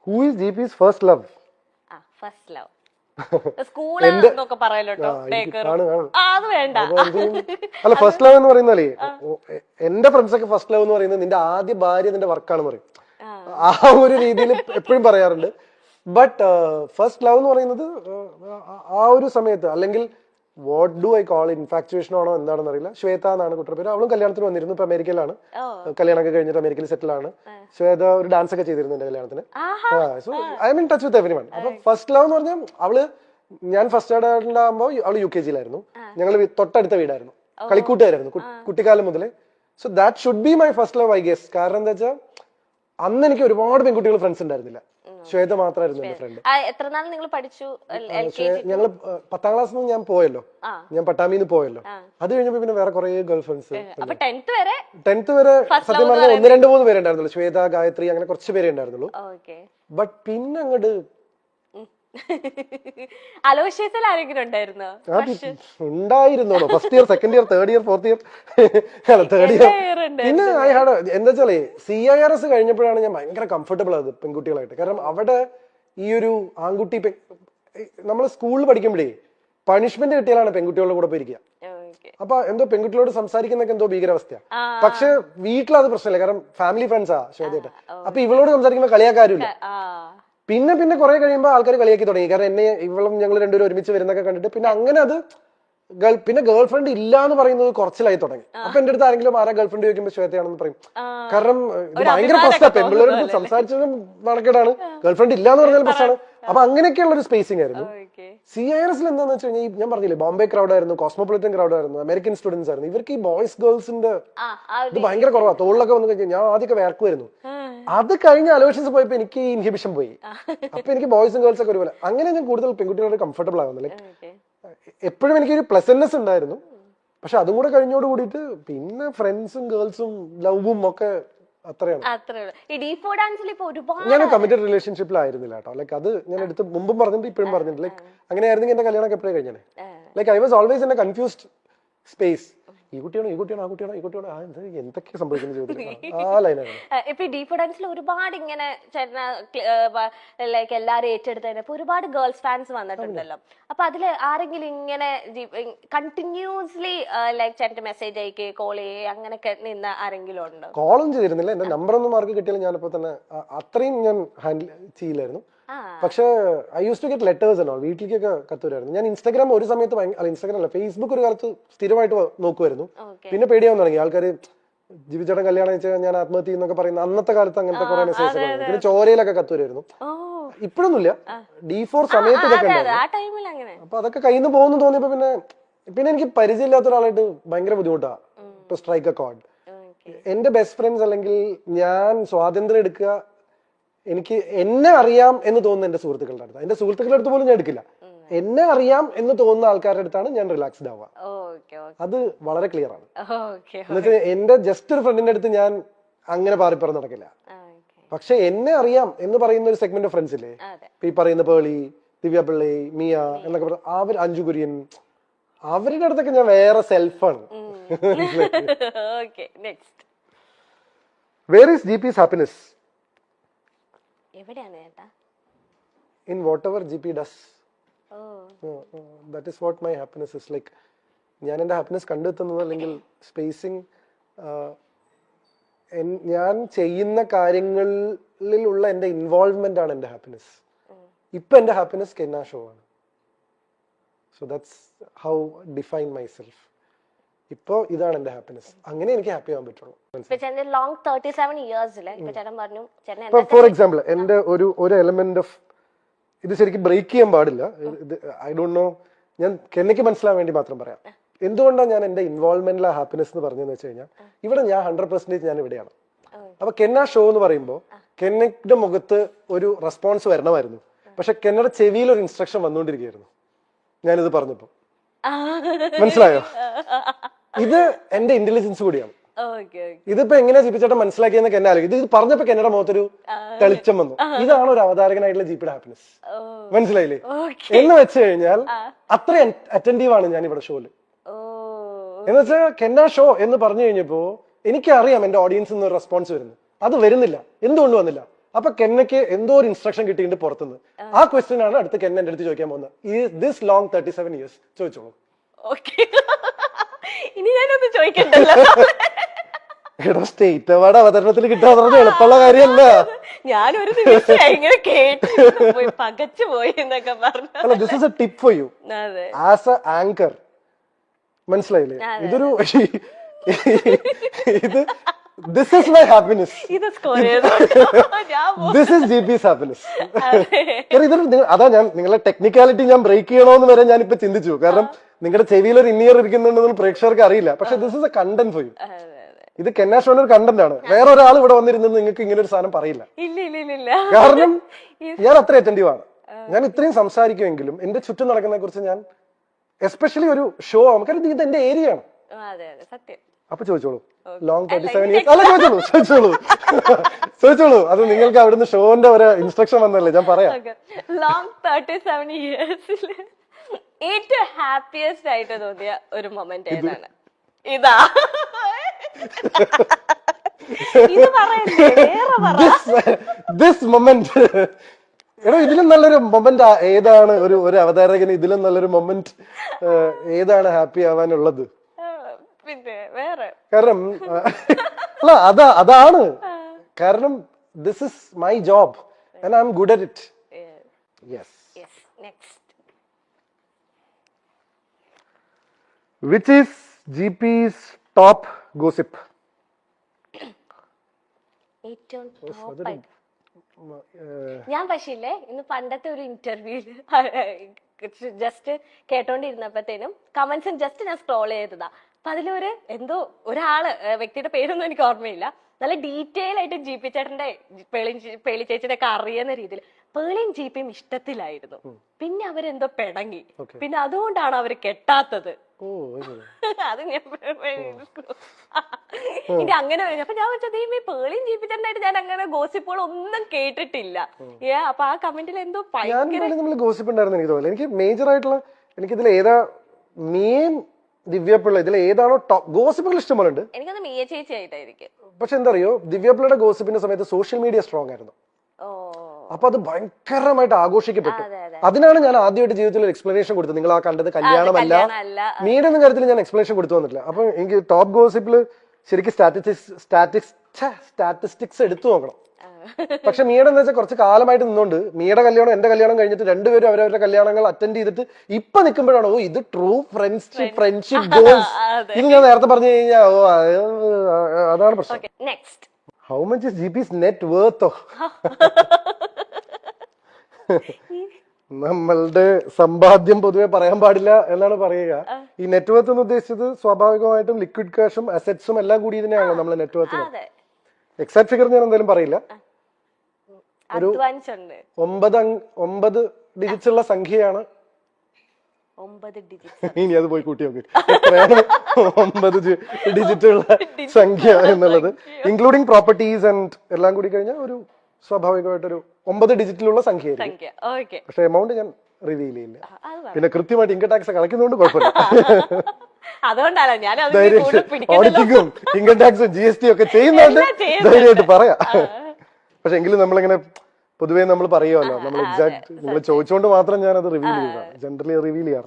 Who is GP's first love? First love സ്കൂളൊക്കെ പറയല്ലോ. അത് വേണ്ട. അല്ല, ഫസ്റ്റ് ലവ് എന്ന് പറയുന്നാലേ എന്റെ ഫ്രണ്ട്സ് ഒക്കെ ഫസ്റ്റ് ലവ് എന്ന് പറയുന്നത് നിന്റെ ആദ്യ ഭാര്യ നിന്റെ വർക്കാണെന്ന് പറയും. ആ ഒരു രീതിയിൽ എപ്പോഴും പറയാറുണ്ട്. ബട്ട് ഫസ്റ്റ് ലവ് എന്ന് പറയുന്നത് ആ ഒരു സമയത്ത്, അല്ലെങ്കിൽ what do I call infatuation ആണോ എന്താണെന്ന് അറിയില്ല. ശ്വേത എന്നാണ് കുട്ടിയുടെ പേര്. അവളും കല്യാണത്തിന് വന്നിരുന്നു. ഇപ്പൊ അമേരിക്കയിലാണ്. കല്യാണമൊക്കെ കഴിഞ്ഞിട്ട് അമേരിക്കയിൽ സെറ്റിൽ ആണ്. ശ്വേത ഒരു ഡാൻസ് ഒക്കെ ചെയ്തിരുന്നു എന്റെ കല്യാണത്തിന്. So I M in touch with every one. അപ്പൊ ഫസ്റ്റ് ലവ് എന്ന് പറഞ്ഞാൽ അവള്, ഞാൻ ഫസ്റ്റ് ഉണ്ടാകുമ്പോൾ അവള് UKG-ലായിരുന്നു. ഞങ്ങൾ തൊട്ടടുത്ത വീടായിരുന്നു, കളിക്കൂട്ടുകാരായിരുന്നു കുട്ടിക്കാലം മുതലേ. So that should be my first love I guess. കാരണം എന്താ വെച്ചാൽ അന്ന് എനിക്ക് ഒരുപാട് പെൺകുട്ടികൾ ഫ്രണ്ട്സ് ഉണ്ടായിരുന്നില്ല. ശ്വേത മാത്രമായിരുന്നു എന്റെ ഫ്രണ്ട്. എത്ര നാൾ നിങ്ങൾ പഠിച്ചു? ഞങ്ങള് 10ാം ക്ലാസ്സിൽ നിന്ന് ഞാൻ പോയല്ലോ, ഞാൻ പട്ടാമിന്ന് പോയല്ലോ. അത് കഴിഞ്ഞപ്പോ പിന്നെ വേറെ കുറെ ഗേൾ ഫ്രണ്ട്സ്. 10th വരെ സത്യം പറഞ്ഞാൽ 1, 2, 3 പേരുണ്ടായിരുന്നുള്ളൂ. ശ്വേത, ഗായത്രി, അങ്ങനെ കുറച്ച് പേരേ ഉണ്ടായിരുന്നുള്ളൂ. ബട്ട് പിന്നെ അങ്ങോട്ട് അലോഷ്യത്തിൽ ആരെങ്കിലും ഉണ്ടായിരുന്നോ? ഉണ്ടായിരുന്നോ? First year, second year, third year, fourth year, third year. പിന്നെ ഐ ഹാഡ് എന്താ വെച്ചാലേ CIRS കഴിഞ്ഞപ്പോഴാണ് ഞാൻ ഭയങ്കര കംഫർട്ടബിൾ ആയത് പെൺകുട്ടികളായിട്ട്. കാരണം അവിടെ ഈ ഒരു ആൺകുട്ടി, നമ്മൾ സ്കൂളിൽ പഠിക്കുമ്പോഴേ പണിഷ്മെന്റ് കിട്ടിയാലാണ് പെൺകുട്ടികളുടെ കൂടെ പോയിരിക്കുക. അപ്പൊ എന്തോ പെൺകുട്ടികളോട് സംസാരിക്കുന്നൊക്കെ എന്തോ ഭീകരാവസ്ഥ. പക്ഷെ വീട്ടിലത് പ്രശ്നമില്ല, കാരണം ഫാമിലി ഫ്രണ്ട്സാ ശ്വേതയായിട്ട്. അപ്പൊ ഇവളോട് സംസാരിക്കുമ്പോൾ കളിയാക്കാരുമില്ല. പിന്നെ കുറെ കഴിയുമ്പോൾ ആൾക്കാർ കളിയാക്കി തുടങ്ങി. കാരണം എന്നെ ഇവളും ഞങ്ങൾ രണ്ടുപേരും ഒരുമിച്ച് വരുന്നൊക്കെ കണ്ടിട്ട് പിന്നെ അങ്ങനെ അത് പിന്നെ ഗേൾ ഫ്രണ്ട് ഇല്ല എന്ന് പറയുന്നത് കുറച്ചിലായി തുടങ്ങി. അപ്പൊ എന്റെ അടുത്ത് ആരെങ്കിലും ആരാ ഗേൾ ഫ്രണ്ട് ചോദിക്കുമ്പോൾ ശ്വേതയാണെന്ന് പറയും. കാരണം ഇത് ഭയങ്കര പ്രശ്നമാണ്, പെൺപിള്ളേരോട് സംസാരിച്ചതും നടക്കേടാണ്, ഗേൾ ഫ്രണ്ട് ഇല്ല എന്ന് പറഞ്ഞാൽ പ്രശ്നമാണ്. അപ്പൊ അങ്ങനെയൊക്കെയുള്ള ഒരു സ്പേസിംഗ് ആയിരുന്നു. CIRS-ൽ എന്താന്ന് വെച്ച് കഴിഞ്ഞാൽ ഞാൻ പറഞ്ഞില്ലേ, ബോംബെ ക്രൗഡ് ആയിരുന്നു, കോസ്മോപൊളിറ്റൻ ക്രൗഡ് ആയിരുന്നു, അമേരിക്കൻ സ്റ്റുഡൻസ് ആയിരുന്നു. ഇവർക്ക് ഈ ബോയ്സ് ഗേൾസിന്റെ ഇത് ഭയങ്കര കുറവാണ്. തോളിലൊക്കെ വന്നു കഴിഞ്ഞാൽ ഞാൻ ആദ്യമൊക്കെ വേർക്കുമായിരുന്നു. അത് കഴിഞ്ഞ അലോഷൻസ് പോയപ്പോ എനിക്ക് ഈ ഇൻഹിബിഷൻ പോയി. അപ്പൊ എനിക്ക് ബോയ്സും ഗേൾസ് ഒക്കെ ഒരുപോലെ. അങ്ങനെ ഞാൻ കൂടുതൽ പെൺകുട്ടികളോട് കംഫർട്ടബിൾ ആകുന്നു. ലൈക്ക് എപ്പോഴും എനിക്കൊരു പ്ലസന്റ്നെസ് ഉണ്ടായിരുന്നു. പക്ഷെ അതും കൂടെ കഴിഞ്ഞോട് കൂടിയിട്ട് പിന്നെ ഫ്രണ്ട്സും ഗേൾസും ലവും ഒക്കെ അത്രയാണ്. ഞാൻ കമ്മിറ്റഡ് റിലേഷൻഷിപ്പിലായിരുന്നില്ല കേട്ടോ. ലൈക്ക് അത് ഞാൻ എടുത്ത് മുമ്പും പറഞ്ഞിട്ട് ഇപ്പോഴും പറഞ്ഞിട്ട്, ലൈക്ക് അങ്ങനെയായിരുന്നെങ്കിൽ എന്റെ കല്യാണം എപ്പോഴും കഴിഞ്ഞാണ്. Like I was always in A confused space. ഈ കുട്ടിയാണോ, ഈ കുട്ടിയാണോ, ആ കുട്ടിയാണോ, ഈ കുട്ടിയാണോ, എന്തൊക്കെ സംഭവിക്കുന്ന ചോദ്യം ആ ലൈനാണ്. ഇപ്പൊ ഡീപ്പ് ഡാൻസിൽ ഒരുപാട് ഇങ്ങനെ ലൈക്ക് എല്ലാരും ഏറ്റെടുത്തതിന് ഒരുപാട് ഗേൾസ് ഫാൻസ് വന്നിട്ടുണ്ടല്ലോ. അപ്പൊ അതില് ആരെങ്കിലും ഇങ്ങനെ കണ്ടിന്യൂസ്ലി ലൈക്ക് ചേട്ടന്റെ മെസ്സേജ് അയക്കേ, കോൾ ചെയ്യേ, അങ്ങനെയൊക്കെ നിന്ന് ആരെങ്കിലും ഉണ്ടോ? കോളും ചെയ്തിരുന്നില്ല. എന്റെ നമ്പർ ഒന്നും മാർക്ക് കിട്ടിയാലും ഞാനിപ്പോ തന്നെ അത്രയും ഞാൻ ഹാൻഡിൽ ചെയ്യില്ലായിരുന്നു. പക്ഷെ I use to get letters എന്നോ, വീട്ടിലേക്കൊക്കെ കത്തുവരായിരുന്നു. ഞാൻ ഇൻസ്റ്റാഗ്രാം ഒരു സമയത്ത് ഇൻസ്റ്റാഗ്രാം അല്ല, ഫേസ്ബുക്ക് ഒരു കാലത്ത് സ്ഥിരമായിട്ട് നോക്കുമായിരുന്നു. പിന്നെ പേടിയാവാൻ തുടങ്ങി. ആൾക്കാർ ജീവിച്ചേട്ടൻ കല്യാണം വെച്ചാൽ ഞാൻ ആത്മഹത്യ എന്നൊക്കെ പറയുന്ന അന്നത്തെ കാലത്ത് അങ്ങനത്തെ കുറെ മെസ്സേജ്. പിന്നെ ചോരയിലൊക്കെ കത്തുവരായിരുന്നു. ഇപ്പോഴൊന്നുമില്ല, D4 സമയത്ത് ഇതൊക്കെ ഉണ്ടായിരുന്നു. അപ്പൊ അതൊക്കെ കയ്യിൽ നിന്ന് പോകുന്നു തോന്നിയപ്പോ പിന്നെ എനിക്ക് പരിചയമില്ലാത്ത ഒരാളായിട്ട് ഭയങ്കര ബുദ്ധിമുട്ടാണ് ടു സ്ട്രൈക്ക് എ കോർഡ്. എന്റെ ബെസ്റ്റ് ഫ്രണ്ട്സ് അല്ലെങ്കിൽ ഞാൻ സ്വാതന്ത്ര്യം എടുക്കുക, എനിക്ക് എന്നെ അറിയാം എന്ന് തോന്നുന്ന എന്റെ സുഹൃത്തുക്കളുടെ അടുത്ത്, എന്റെ സുഹൃത്തുക്കളുടെ അടുത്ത് പോലും ഞാൻ എടുക്കില്ല. എന്നെ അറിയാം എന്ന് തോന്നുന്ന ആൾക്കാരുടെ അടുത്താണ് ഞാൻ റിലാക്സ്ഡ് ആവുക. അത് വളരെ ക്ലിയർ ആണ്. എന്നുവെച്ചാൽ എന്റെ ജസ്റ്റ് ഒരു ഫ്രണ്ടിന്റെ അടുത്ത് ഞാൻ അങ്ങനെ പാറിപ്പറന്ന് നടക്കില്ല. പക്ഷെ എന്നെ അറിയാം എന്ന് പറയുന്ന ഒരു സെഗ്മെന്റ് ഓഫ് ഫ്രണ്ട്സ് ഇല്ലേ, ഈ പറയുന്ന പേളി, ദിവ്യ പിള്ളി, മിയ എന്നൊക്കെ പറഞ്ഞ അവർ, അഞ്ജു കുര്യൻ, അവരുടെ അടുത്തൊക്കെ ഞാൻ വേറെ സെൽഫാണ്. Where is GP's happiness? In whatever GP does. That is what my happiness is. Like ഞാൻ എൻ്റെ ഹാപ്പിനെസ് കണ്ടെത്തുന്നത് അല്ലെങ്കിൽ സ്പേസിങ്, ഞാൻ ചെയ്യുന്ന കാര്യങ്ങളിലുള്ള എൻ്റെ ഇൻവോൾവ്മെന്റ് ആണ് എൻ്റെ ഹാപ്പിനെസ്. ഇപ്പൊ എൻ്റെ ഹാപ്പിനെസ് കെന്ന ഷോ ആണ്. So that's how define my self. ഇപ്പൊ ഇതാണ് എന്റെ ഹാപ്പിനെസ്. അങ്ങനെ എനിക്ക് ഹാപ്പി ആവാൻ പറ്റുള്ളൂ. ഫോർ എക്സാമ്പിൾ എന്റെ ഒരു എലമെന്റ് ഓഫ് ഇത് ശരിക്കും ബ്രേക്ക് ചെയ്യാൻ പാടില്ല. ഐ ഡോണ്ട് നോ, ഞാൻ കെന്നയ്ക്ക് മനസ്സിലാൻ വേണ്ടി മാത്രം പറയാം. എന്തുകൊണ്ടാണ് ഞാൻ എന്റെ ഇൻവോൾവ്മെന്റിലെ ഹാപ്പിനെസ് എന്ന് പറഞ്ഞതെന്ന് വെച്ച് കഴിഞ്ഞാൽ, ഇവിടെ ഞാൻ 100% ഞാൻ ഇവിടെയാണ്. അപ്പൊ കെന്ന ഷോ എന്ന് പറയുമ്പോൾ കെന്നയുടെ മുഖത്ത് ഒരു റെസ്പോൺസ് വരണമായിരുന്നു. പക്ഷെ കെന്നയുടെ ചെവിയിൽ ഒരു ഇൻസ്ട്രക്ഷൻ വന്നുകൊണ്ടിരിക്കുകയായിരുന്നു ഞാനിത് പറഞ്ഞപ്പോ. മനസ്സിലായോ? ഇത് എന്റെ ഇന്റലിജൻസ് കൂടിയാണ്. ഇതിപ്പോ എങ്ങനെയാ ജിപിച്ചേട്ടൻ മനസ്സിലാക്കിയെന്നൊക്കെ എന്നെ ആലോചിക്കും. ഇത് പറഞ്ഞപ്പോ കെന്നയുടെ മുഖത്തൊരു തെളിച്ചം വന്നു. ഇതാണ് ഒരു അവതാരകനായിട്ടുള്ള ജിപിയുടെ ഹാപ്പിനെസ്. മനസ്സിലായില്ലേ? എന്ന് വെച്ച് കഴിഞ്ഞാൽ അത്ര അറ്റൻറ്റീവ് ആണ് ഞാൻ ഇവിടെ ഷോയില്. എന്ന് വെച്ചാൽ കെന്ന ഷോ എന്ന് പറഞ്ഞു കഴിഞ്ഞപ്പോ എനിക്കറിയാം എന്റെ ഓഡിയൻസിൽ നിന്ന് ഒരു റെസ്പോൺസ് വരുന്നു. അത് വരുന്നില്ല. എന്തുകൊണ്ട് വന്നില്ല? അപ്പൊ കെന്നയ്ക്ക് എന്തോ ഒരു ഇൻസ്ട്രക്ഷൻ കിട്ടിയിട്ട് പുറത്തുനിന്ന്. ആ ക്വസ്റ്റ്യൻ ആണ് അടുത്ത് കെന്ന എന്റെ അടുത്ത് ചോദിക്കാൻ പോകുന്നത്. ഈ ദിസ് ലോങ് 37 years ചോദിച്ചോളൂ. ഓക്കെ, ഇനി ഞാനൊന്ന് ചോദിക്കണ്ടല്ലോ. എടോ, സ്റ്റേറ്റ് അവാർഡ് അവതരണത്തിൽ കിട്ടാൻ എളുപ്പമുള്ള കാര്യമല്ല. ഞാനൊരു നിമിഷം ഇങ്ങനെ കേട്ട് പോയി പകച്ചു പോയി എന്നൊക്കെ പറഞ്ഞു. അല്ല, this is A tip for you അതെ, ആസ് എ ആങ്കർ. മനസ്സിലായില്ലേ? ഇതൊരു ഇത് this is my happiness. ഇത് സ്കോർ ചെയ്തു. This is GP's happiness. അതാ ഞാൻ നിങ്ങളെ ടെക്നിക്കാലിറ്റി ഞാൻ ബ്രേക്ക് ചെയ്യണോന്ന് വരെ ഞാൻ ഇപ്പൊ ചിന്തിച്ചു. കാരണം നിങ്ങളുടെ ചെവിയിൽ ഒരു ഇന്നിയർ ഇരിക്കുന്നുണ്ടെന്ന് പ്രേക്ഷകർക്ക് അറിയില്ല. പക്ഷെ this is A content for you. ഇത് കെന്ന ഷോന്റെ ഒരു കണ്ടന്റ് ആണ്. വേറെ ഒരാൾ ഇവിടെ വന്നിരുന്നത് നിങ്ങൾക്ക് ഇങ്ങനെ ഒരു സാധനം പറയില്ല. കാരണം ഞാൻ അത്ര അറ്റൻറ്റീവ് ആണ്. ഞാൻ ഇത്രയും സംസാരിക്കുമെങ്കിലും എന്റെ ചുറ്റും നടക്കുന്നതിനെ കുറിച്ച് ഞാൻ എസ്പെഷ്യലി ഒരു ഷോ കാരണം ഇത് എന്റെ ഏരിയ ആണ്. അപ്പൊ ചോദിച്ചോളൂ, ലോങ് 37 years. അല്ല, ചോദിച്ചോളൂ. അത് നിങ്ങൾക്ക് അവിടുന്ന് ഷോന്റെ ഒരു ഇൻസ്ട്രക്ഷൻ വന്നല്ലേ, ഞാൻ പറയാം. ലോങ് 37 years ഏറ്റവും ഹാപ്പിയസ്റ്റ് ആയിട്ട് തോന്നിയ ഒരു മൊമെന്റ് ഏതാണ്? ഇതാ, ഇത് പറയല്ലേ, വേറെ പറ. This moment. എടോ, ഇതിലും നല്ലൊരു മൊമെന്റ് ഏതാണ്? ഒരു അവതാരകന് ഇതിലും നല്ലൊരു മൊമെന്റ് ഏതാണ് ഹാപ്പി ആവാനുള്ളത്? പിന്നെ വേറെ കാരണം അല്ല, അതാണ് കാരണം this is my job and I M good at it. Yes. Next, which is GP's top gossip? ഏറ്റവും ടോപ്പ് ആയിട്ട് ഞാൻ പക്ഷേ ഇന്ന് പണ്ടത്തെ ഒരു ഇന്റർവ്യൂല് ജസ്റ്റ് കേട്ടോണ്ടിരുന്നപ്പോഴത്തേനും കമന്റ്സും ജസ്റ്റ് ഞാൻ സ്ക്രോൾ ചെയ്തതാ. അപ്പൊ അതിലൊരു എന്തോ ഒരാള്, വ്യക്തിയുടെ പേരൊന്നും എനിക്ക് ഓർമ്മയില്ല, നല്ല ഡീറ്റെയിൽ ആയിട്ട് ജി പി ചേട്ടന്റെ പേളി ചേച്ചിയുടെ ഒക്കെ അറിയുന്ന രീതിയിൽ പേളിയും ജീപ്പിയും ഇഷ്ടത്തിലായിരുന്നു. പിന്നെ അവരെന്തോ പിണങ്ങി. പിന്നെ അതുകൊണ്ടാണ് അവര് കെട്ടാത്തത്. അത് ഞാൻ ഇനി അങ്ങനെ അപ്പൊ ഞാൻ വെച്ചത് ഈ പേളിയും ജീപ്പിച്ചായിട്ട് ഞാൻ അങ്ങനെ ഗോസിപ്പുകൾ ഒന്നും കേട്ടിട്ടില്ല. അപ്പൊ ആ കമന്റിൽ എന്തോ ഗോസിപ്പ് ഉണ്ടായിരുന്നു. എനിക്ക് തോന്നുന്നു എനിക്ക് മേജർ ആയിട്ടുള്ള എനിക്കിതിൽ ഏതാ മെയിൻ ദിവ്യപിള്ള, ഇതിൽ ഏതാണോ ടോപ്പ് ഗോസിപ്പുകൾ ഇഷ്ടംപോലെ ഉണ്ട്. എനിക്കത് മിയ ചേച്ചി ആയിട്ടായിരിക്കും. പക്ഷെ എന്താ അറിയോ, ദിവ്യപിള്ളയുടെ ഗോസിപ്പിന്റെ സമയത്ത് സോഷ്യൽ മീഡിയ സ്ട്രോങ് ആയിരുന്നു. അപ്പൊ അത് ഭയങ്കരമായിട്ട് ആഘോഷിക്കപ്പെട്ടു. അതിനാണ് ഞാൻ ആദ്യമായിട്ട് ജീവിതത്തിൽ ഒരു എക്സ്പ്ലനേഷൻ കൊടുത്തത്. നിങ്ങൾ ആ കണ്ടത് കല്യാണമല്ല, മീഡിയ എന്ന കാര്യത്തിൽ ഞാൻ എക്സ്പ്ലനേഷൻ കൊടുത്തു വന്നിട്ടില്ല. അപ്പൊ എനിക്ക് ടോപ്പ് ഗോസിപ്പില് ശരിക്കും സ്റ്റാറ്റിസ്റ്റിക്സ് എടുത്തു നോക്കണം. പക്ഷെ മീയുടെ എന്ന് വെച്ചാൽ കുറച്ച് കാലമായിട്ട് നിന്നുകൊണ്ട് മീയുടെ കല്യാണം എന്റെ കല്യാണം കഴിഞ്ഞിട്ട് രണ്ടുപേരും അവരവരുടെ കല്യാണങ്ങൾ അറ്റൻഡ് ചെയ്തിട്ട് ഇപ്പൊ നിൽക്കുമ്പോഴാണോ ഇത് ട്രൂ ഫ്രണ്ട്ഷിപ്പ് ഗോൾസ്. ഇത് ഞാൻ നേരത്തെ പറഞ്ഞു കഴിഞ്ഞാൽ അതാണ് പ്രശ്നം. How much is GP's net വർത്തോ? നമ്മളുടെ സമ്പാദ്യം പൊതുവെ പറയാൻ പാടില്ല എന്നാണ് പറയുക. ഈ നെറ്റ് വർത്ത് എന്ന് ഉദ്ദേശിച്ചത് സ്വാഭാവികമായിട്ടും ലിക്വിഡ് ക്യാഷും അസറ്റ്സും എല്ലാം കൂടി ഇതിനെയാണല്ലോ നമ്മൾ നെറ്റ് വർത്ത്. എക്സാക്ട് ഫിഗർ ഞാൻ എന്തായാലും പറയില്ല. ഒരു 9 ഡിജിറ്റ്സ് ഉള്ള സംഖ്യയാണ്. ഇനി അത് പോയി കൂട്ടി നോക്ക് എത്രയാണ് 9 ഡിജിറ്റ് ഉള്ള സംഖ്യ എന്നുള്ളത്, ഇൻക്ലൂഡിങ് പ്രോപ്പർട്ടീസ് ആൻഡ് എല്ലാം കൂടി കഴിഞ്ഞാൽ ഒരു സ്വാഭാവികമായിട്ടൊരു 9 ഡിജിറ്റിലുള്ള സംഖ്യ. പക്ഷെ എമൗണ്ട് ഞാൻ റിവീൽ ചെയ്യില്ല. പിന്നെ കൃത്യമായിട്ട് ഇൻകം ടാക്സ് കളയ്ക്കുന്നതുകൊണ്ട് കുഴപ്പമില്ല. ഓഡിറ്റിങ്ങും ഇൻകം ടാക്സും GST ഒക്കെ ചെയ്യുന്നുണ്ട്, ധൈര്യമായിട്ട് പറയാം. പക്ഷെ എങ്കിലും നമ്മളിങ്ങനെ പൊതുവേ നമ്മൾ പറയുമല്ലോ, നമ്മൾ എക്സാക്ട് നിങ്ങൾ ചോദിച്ചുകൊണ്ട് മാത്രം ഞാൻ അത് റിവീൽ ചെയ്തതാണ്. ജനറലി റിവീൽ ചെയ്യാറില്ല.